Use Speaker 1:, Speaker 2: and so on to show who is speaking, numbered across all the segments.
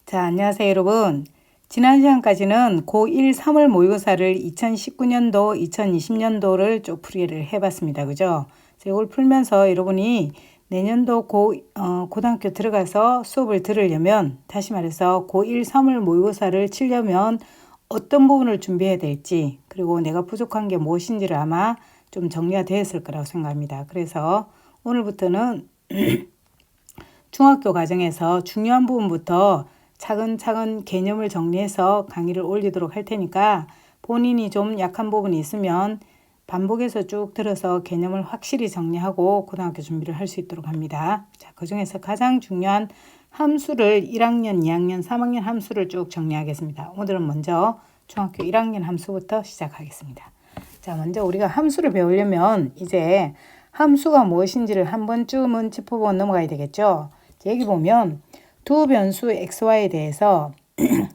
Speaker 1: 자, 안녕하세요, 여러분. 지난 시간까지는 고1 3월 모의고사를 2019년도, 2020년도를 쪽풀이를 해봤습니다. 그죠? 이걸 풀면서 여러분이 내년도 고등학교 들어가서 수업을 들으려면, 다시 말해서 고1 3월 모의고사를 치려면 어떤 부분을 준비해야 될지, 그리고 내가 부족한 게 무엇인지를 아마 좀 정리가 되었을 거라고 생각합니다. 그래서 오늘부터는 중학교 과정에서 중요한 부분부터 차근차근 개념을 정리해서 강의를 올리도록 할 테니까 본인이 좀 약한 부분이 있으면 반복해서 쭉 들어서 개념을 확실히 정리하고 고등학교 준비를 할 수 있도록 합니다. 자, 그중에서 가장 중요한 함수를 1학년, 2학년, 3학년 함수를 쭉 정리하겠습니다. 오늘은 먼저 중학교 1학년 함수부터 시작하겠습니다. 자, 먼저 우리가 함수를 배우려면 이제 함수가 무엇인지를 한 번쯤은 짚어보고 넘어가야 되겠죠. 여기 보면 두 변수 xy에 대해서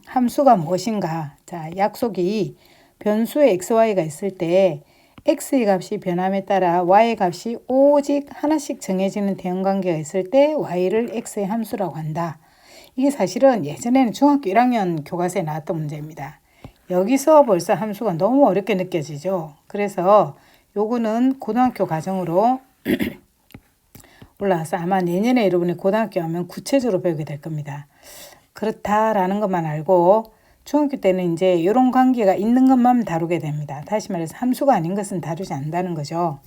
Speaker 1: 함수가 무엇인가. 자, 약속이 변수의 xy가 있을 때 x의 값이 변함에 따라 y의 값이 오직 하나씩 정해지는 대응관계가 있을 때 y를 x의 함수라고 한다. 이게 사실은 예전에는 중학교 1학년 교과서에 나왔던 문제입니다. 여기서 벌써 함수가 너무 어렵게 느껴지죠. 그래서 요거는 고등학교 과정으로 올라와서 아마 내년에 여러분이 고등학교 하면 구체적으로 배우게 될 겁니다. 그렇다라는 것만 알고 중학교 때는 이제 이런 관계가 있는 것만 다루게 됩니다. 다시 말해서 함수가 아닌 것은 다루지 않는다는 거죠.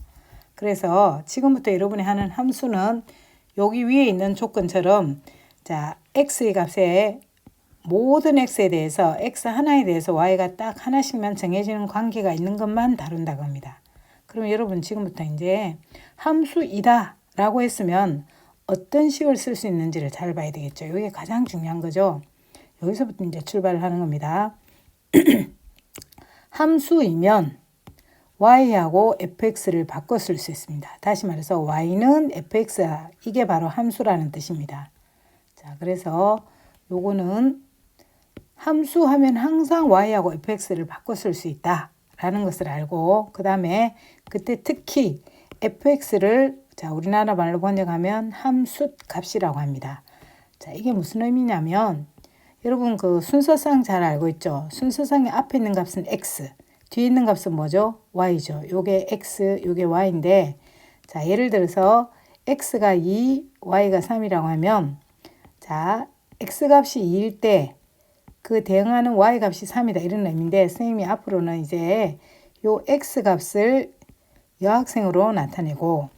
Speaker 1: 그래서 지금부터 여러분이 하는 함수는 여기 위에 있는 조건처럼 자, x의 값에 모든 x에 대해서 x 하나에 대해서 y가 딱 하나씩만 정해지는 관계가 있는 것만 다룬다고 합니다. 그럼 여러분 지금부터 이제 함수이다 라고 했으면 어떤 식을 쓸 수 있는지를 잘 봐야 되겠죠. 이게 가장 중요한 거죠. 여기서부터 이제 출발을 하는 겁니다. 함수이면 y하고 fx를 바꿔 쓸 수 있습니다. 다시 말해서 y는 fx야. 이게 바로 함수라는 뜻입니다. 자, 그래서 요거는 함수하면 항상 y하고 fx를 바꿔 쓸 수 있다라는 것을 알고 그 다음에 그때 특히 fx를 자, 우리나라 말로 번역하면 함수 값이라고 합니다. 자, 이게 무슨 의미냐면 여러분 그 순서상 잘 알고 있죠? 순서상에 앞에 있는 값은 x, 뒤에 있는 값은 뭐죠? y죠. 요게 x, 요게 y인데 자, 예를 들어서 x가 2, y가 3이라고 하면 자, x 값이 2일 때 그 대응하는 y 값이 3이다 이런 의미인데 선생님이 앞으로는 이제 요 x 값을 여학생으로 나타내고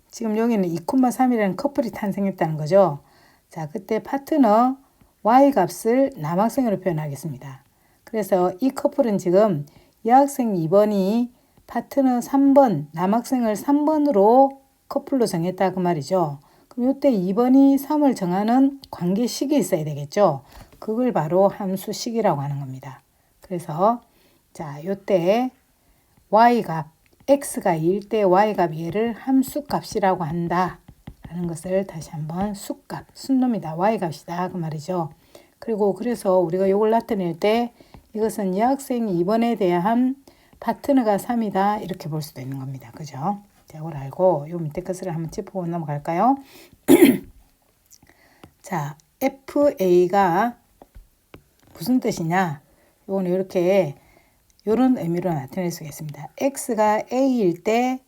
Speaker 1: 지금 여기는 2,3이라는 커플이 탄생했다는 거죠. 자, 그때 파트너 y 값을 남학생으로 표현하겠습니다. 그래서 이 커플은 지금 여학생 2번이 파트너 3번, 남학생을 3번으로 커플로 정했다 그 말이죠. 그럼 이때 2번이 3을 정하는 관계식이 있어야 되겠죠. 그걸 바로 함수식이라고 하는 겁니다. 그래서 자, 이때 y값 x가 2일 때 y값 얘를 함수값이라고 한다 라는 것을 다시 한번 수값, 순놈이다, y값이다 그 말이죠. 그리고 그래서 우리가 이걸 나타낼 때 이것은 여학생 2번에 대한 파트너가 3이다 이렇게 볼 수도 있는 겁니다. 그죠? 자, 이걸 알고 요 밑에 것을 한번 짚어보고 넘어갈까요? 자, FA가 무슨 뜻이냐? 요거는 이렇게 이런 의미로 나타낼 수 있습니다. x가 a일 때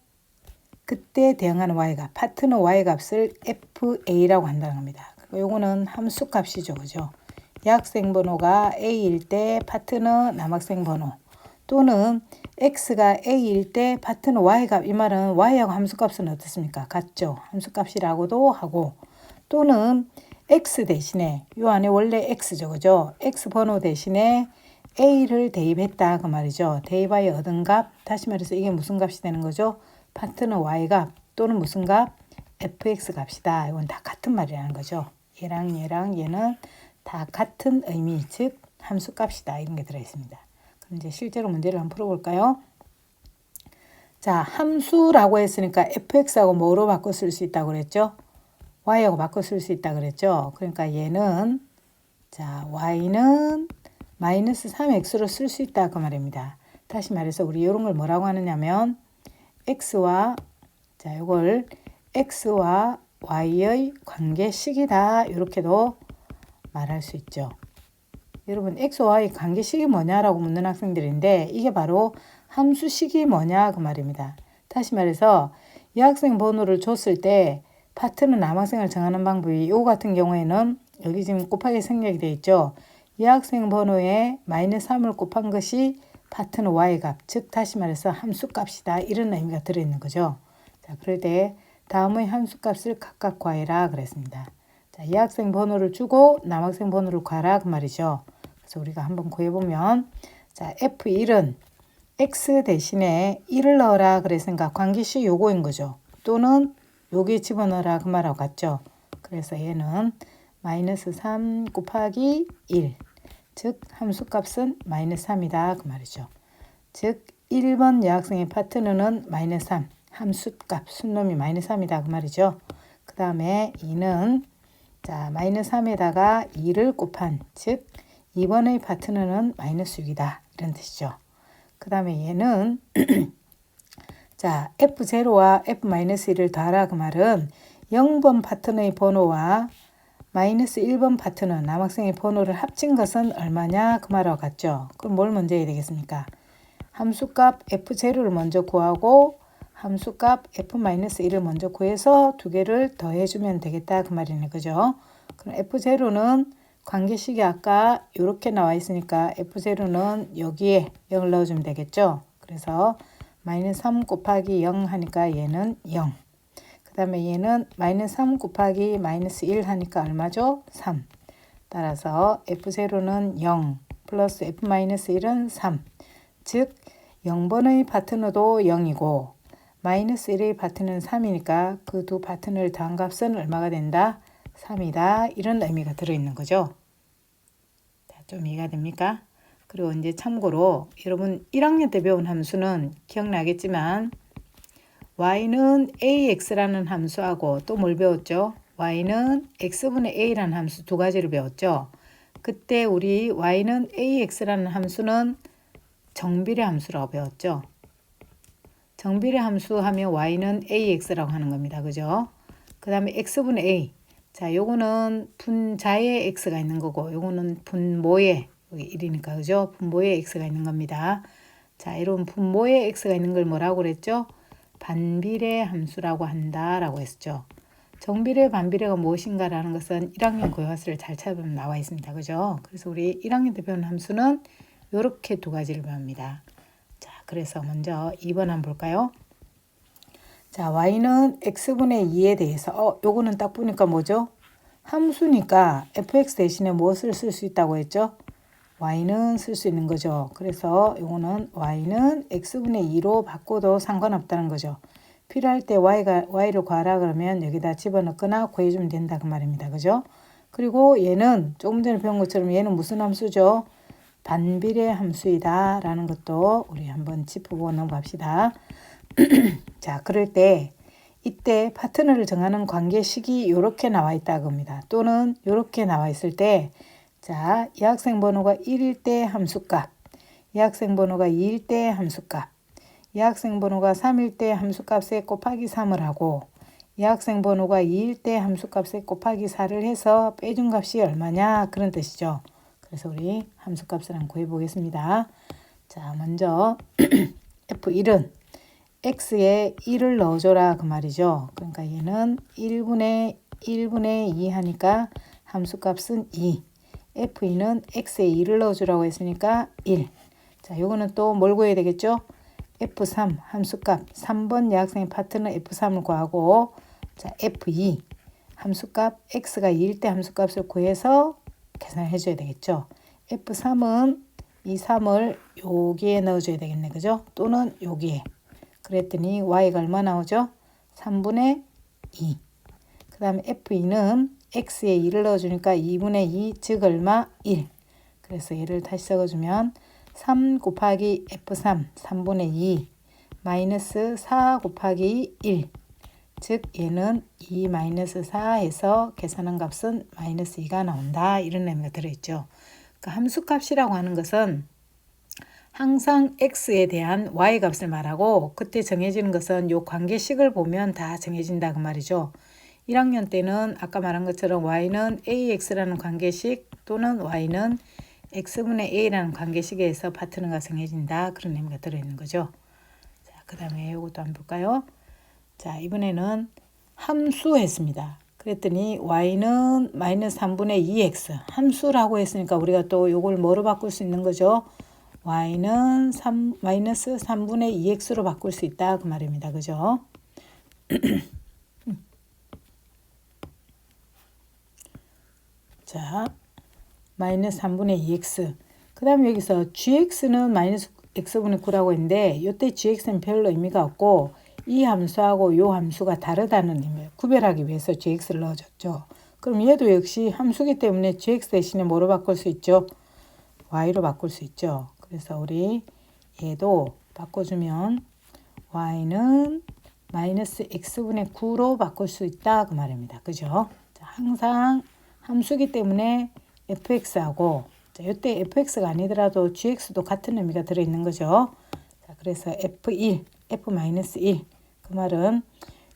Speaker 1: 그때 대응하는 y값, 파트너 y값을 fa라고 한다는 겁니다. 그리고 요거는 함수값이죠. 그죠? 여학생 번호가 a일 때 파트너 남학생 번호 또는 x가 a일 때 파트너 y값 이 말은 y하고 함수값은 어떻습니까? 같죠. 함수값이라고도 하고 또는 x 대신에 요 안에 원래 x죠. 그죠? x 번호 대신에 a를 대입했다 그 말이죠. 대입하여 얻은 값, 다시 말해서 이게 무슨 값이 되는 거죠? 파트너 y값 또는 무슨 값? fx 값이다. 이건 다 같은 말이라는 거죠. 얘랑 얘는 다 같은 의미, 즉 함수 값이다. 이런 게 들어있습니다. 그럼 이제 실제로 문제를 한번 풀어볼까요? 자, 함수라고 했으니까 fx하고 뭐로 바꿔 쓸 수 있다고 그랬죠? y하고 바꿔 쓸 수 있다고 그랬죠? 그러니까 얘는 자, y는 마이너스 3x로 쓸 수 있다 그 말입니다. 다시 말해서 우리 이런 걸 뭐라고 하느냐면 x와 자, 이걸 x와 y의 관계식이다. 이렇게도 말할 수 있죠. 여러분 XY 관계식이 뭐냐라고 묻는 학생들인데 이게 바로 함수식이 뭐냐 그 말입니다. 다시 말해서 이 학생 번호를 줬을 때 파트너 남학생을 정하는 방법이 이 같은 경우에는 여기 지금 곱하기 생략이 되어 있죠. 이 학생 번호에 -3을 곱한 것이 파트너 Y값, 즉 다시 말해서 함수값이다. 이런 의미가 들어있는 거죠. 자, 그럴 때 다음의 함수값을 각각 구하라 그랬습니다. 자, 이 학생 번호를 주고 남학생 번호를 구하라 그 말이죠. 그래서 우리가 한번 구해보면 자, F1은 X 대신에 1을 넣어라 그랬으니까 관계식 요거인 거죠. 또는 여기에 집어넣어라 그 말하고 같죠. 그래서 얘는 -3 곱하기 1, 즉 함수값은 -3이다 그 말이죠. 즉 1번 여학생의 파트너는 -3, 함수값 순놈이 -3이다 그 말이죠. 그 다음에 2는 자 -3에다가 2를 곱한, 즉 2번의 파트너는 -6이다 이런 뜻이죠. 그 다음에 얘는 자 F0와 F-1을 더하라 그 말은 0번 파트너의 번호와 -1번 파트너 남학생의 번호를 합친 것은 얼마냐 그 말하고 같죠. 그럼 뭘 먼저 해야 되겠습니까? 함수값 F0를 먼저 구하고 함수값 F-1을 먼저 구해서 두 개를 더해주면 되겠다 그 말이네. 그죠? 그럼 F0는 관계식이 아까 이렇게 나와 있으니까 F0는 여기에 0을 넣어주면 되겠죠. 그래서 -3 곱하기 0 하니까 얘는 0. 그 다음에 얘는 -3 곱하기 -1 하니까 얼마죠? 3. 따라서 F0는 0 플러스 F-1은 3. 즉 0번의 파트너도 0이고 -1의 파트너는 3이니까 그 두 파트너를 더한 값은 얼마가 된다? 3이다. 이런 의미가 들어있는 거죠. 자, 좀 이해가 됩니까? 그리고 이제 참고로 여러분 1학년 때 배운 함수는 기억나겠지만 y는 ax라는 함수하고 또 뭘 배웠죠? y는 x분의 a라는 함수 두 가지를 배웠죠. 그때 우리 y는 ax라는 함수는 정비례 함수라고 배웠죠. 정비례 함수 하면 y는 ax라고 하는 겁니다. 그죠? 그 다음에 x분의 a. 자, 요거는 분자에 x가 있는 거고 요거는 분모에 여기 1이니까 그죠? 분모에 x가 있는 겁니다. 자, 여러분 분모에 x가 있는 걸 뭐라고 그랬죠? 반비례 함수라고 한다라고 했죠. 정비례 반비례가 무엇인가라는 것은 1학년 고유학습을 잘 찾아보면 나와 있습니다. 그죠? 그래서 우리 1학년 때 배운 함수는 이렇게 두 가지를 배웁니다. 자, 그래서 먼저 2번 한번 볼까요? 자, y는 x분의 2에 대해서 요거는 딱 보니까 뭐죠? 함수니까 fx 대신에 무엇을 쓸 수 있다고 했죠? y는 쓸 수 있는 거죠. 그래서 요거는 y는 x분의 2로 바꿔도 상관없다는 거죠. 필요할 때 y를 구하라 그러면 여기다 집어넣거나 구해주면 된다 그 말입니다. 그죠? 그리고 얘는 조금 전에 배운 것처럼 얘는 무슨 함수죠? 반비례 함수이다 라는 것도 우리 한번 짚어보고 넘어갑시다. 자, 그럴 때 이때 파트너를 정하는 관계식이 이렇게 나와 있다 겁니다. 또는 이렇게 나와 있을 때 자, 이 학생 번호가 1일 때 함수값, 이 학생 번호가 2일 때 함수값, 이 학생 번호가 3일 때 함수값에 곱하기 3을 하고 이 학생 번호가 2일 때 함수값에 곱하기 4를 해서 빼준 값이 얼마냐 그런 뜻이죠. 그래서 우리 함수값을 한번 구해보겠습니다. 자, 먼저 F1은 x에 1을 넣어줘라 그 말이죠. 그러니까 얘는 1분의 2 하니까 함수값은 2. F2는 x에 2를 넣어주라고 했으니까 1. 자, 요거는 또 뭘 구해야 되겠죠? F3 함수값 3번 여학생의 파트너 F3을 구하고 자, F2 함수값 x가 2일 때 함수값을 구해서 계산을 해줘야 되겠죠. F3은 이 3을 여기에 넣어줘야 되겠네. 그죠? 또는 여기에. 그랬더니 y가 얼마 나오죠? 3분의 2. 그 다음에 F2는 x에 2를 넣어주니까 2분의 2, 즉 얼마? 1. 그래서 얘를 다시 적어주면 3 곱하기 F3, 3분의 2, 마이너스 4 곱하기 1. 즉 얘는 2 마이너스 4에서 계산한 값은 마이너스 2가 나온다. 이런 의미가 들어있죠. 그러니까 함수값이라고 하는 것은 항상 x에 대한 y 값을 말하고 그때 정해지는 것은 요 관계식을 보면 다 정해진다 그 말이죠. 1학년 때는 아까 말한 것처럼 y는 ax라는 관계식 또는 y는 x분의 a라는 관계식에서 파트너가 정해진다. 그런 의미가 들어있는 거죠. 자, 그 다음에 이것도 한번 볼까요? 자, 이번에는 함수 했습니다. 그랬더니 y는 마이너스 3분의 2x 함수라고 했으니까 우리가 또 이걸 뭐로 바꿀 수 있는 거죠? y는 마이너스 3분의 2x로 바꿀 수 있다. 그 말입니다. 그죠? 자, 마이너스 3분의 2x. 그 다음에 여기서 gx는 마이너스 x분의 9라고 했는데 이때 gx는 별로 의미가 없고 이 함수하고 이 함수가 다르다는 의미예요. 구별하기 위해서 gx를 넣어줬죠. 그럼 얘도 역시 함수기 때문에 gx 대신에 뭐로 바꿀 수 있죠? y로 바꿀 수 있죠. 그래서 우리 얘도 바꿔주면 y는 마이너스 x분의 9로 바꿀 수 있다. 그 말입니다. 그죠? 자, 항상 함수기 때문에 fx하고 이때 fx가 아니더라도 gx도 같은 의미가 들어있는 거죠. 자, 그래서 f1, f-1 그 말은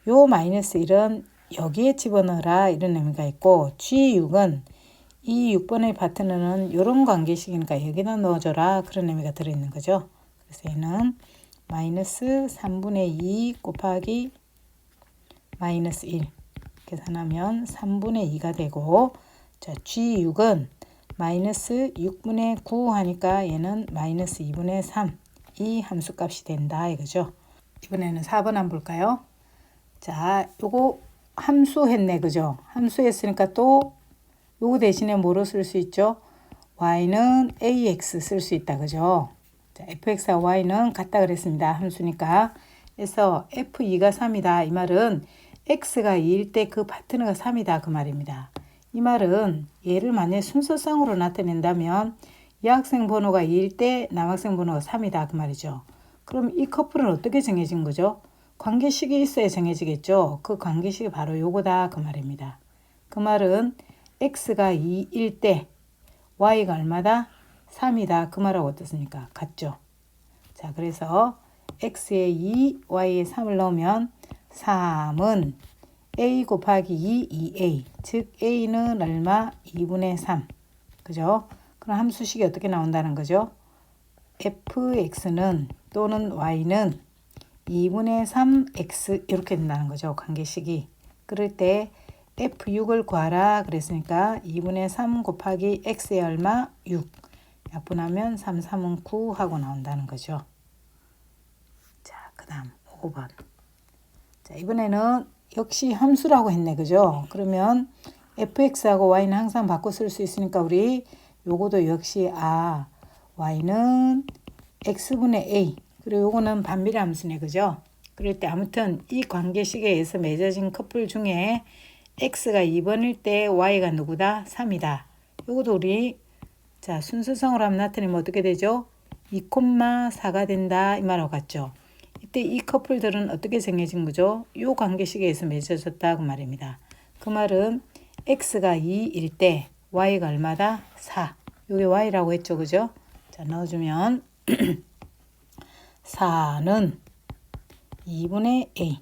Speaker 1: 요 마이너스 1은 여기에 집어넣어라 이런 의미가 있고 g6은 이 6번의 파트너는 이런 관계식이니까 여기다 넣어줘라 그런 의미가 들어있는 거죠. 그래서 얘는 마이너스 3분의 2 곱하기 마이너스 1 계산하면 3분의 2가 되고 자 G6은 마이너스 6분의 9 하니까 얘는 마이너스 2분의 3 이 함수값이 된다 이거죠. 이번에는 4번 한번 볼까요? 자 요거 함수 했네 그죠? 함수 했으니까 또 요거 대신에 뭐로 쓸 수 있죠? y는 ax 쓸 수 있다 그죠? 자, fx와 y는 같다 그랬습니다. 함수니까. 그래서 f2가 3이다. 이 말은 x가 2일 때 그 파트너가 3이다. 그 말입니다. 이 말은 얘를 만약 순서상으로 나타낸다면 여학생 번호가 2일 때 남학생 번호가 3이다. 그 말이죠. 그럼 이 커플은 어떻게 정해진 거죠? 관계식이 있어야 정해지겠죠. 그 관계식이 바로 요거다. 그 말입니다. 그 말은 x가 2일 때 y가 얼마다? 3이다. 그 말하고 어떻습니까? 같죠. 자, 그래서 x에 2, y에 3을 넣으면 3은 a 곱하기 2, 2a. 즉 a는 얼마? 2분의 3. 그죠? 그럼 함수식이 어떻게 나온다는 거죠? fx는 또는 y는 2분의 3x 이렇게 된다는 거죠. 관계식이. 그럴 때 f6을 구하라 그랬으니까 2분의 3 곱하기 x의 얼마? 6. 약분하면 3, 3은 9 하고 나온다는 거죠. 자, 그 다음 5번. 자, 이번에는 역시 함수라고 했네. 그죠? 그러면 fx하고 y는 항상 바꿔 쓸 수 있으니까 우리 요거도 역시 y는 x분의 a 그리고 요거는 반비례 함수네. 그죠? 그럴 때 아무튼 이 관계식에 의해서 맺어진 커플 중에 x가 2번일 때 y가 누구다? 3이다. 요것도 우리 자 순서상으로 하면 나타내면 어떻게 되죠? 2,4가 된다 이 말하고 같죠. 이때 이 커플들은 어떻게 정해진 거죠? 요 관계식에 의해서 맺어졌다 그 말입니다. 그 말은 x가 2일 때 y가 얼마다? 4. 요게 y라고 했죠. 그죠? 자 넣어주면 4는 2분의 a.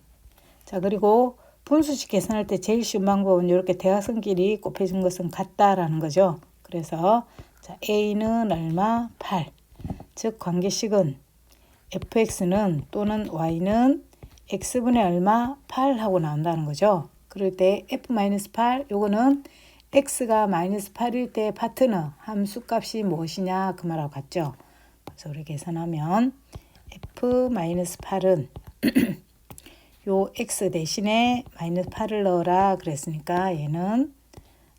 Speaker 1: 자 그리고 분수식 계산할 때 제일 쉬운 방법은 이렇게 대각선끼리 곱해준 것은 같다라는 거죠. 그래서 자, a는 얼마? 8. 즉 관계식은 fx는 또는 y는 x분의 얼마? 8 하고 나온다는 거죠. 그럴 때 f-8 요거는 x가 마이너스 8일 때 파트너 함수값이 무엇이냐 그 말하고 같죠. 그래서 우리 계산하면 f-8은 요 x 대신에 마이너스 8을 넣어라 그랬으니까 얘는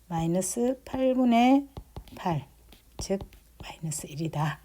Speaker 1: 마이너스 8분의 8 즉 마이너스 1이다.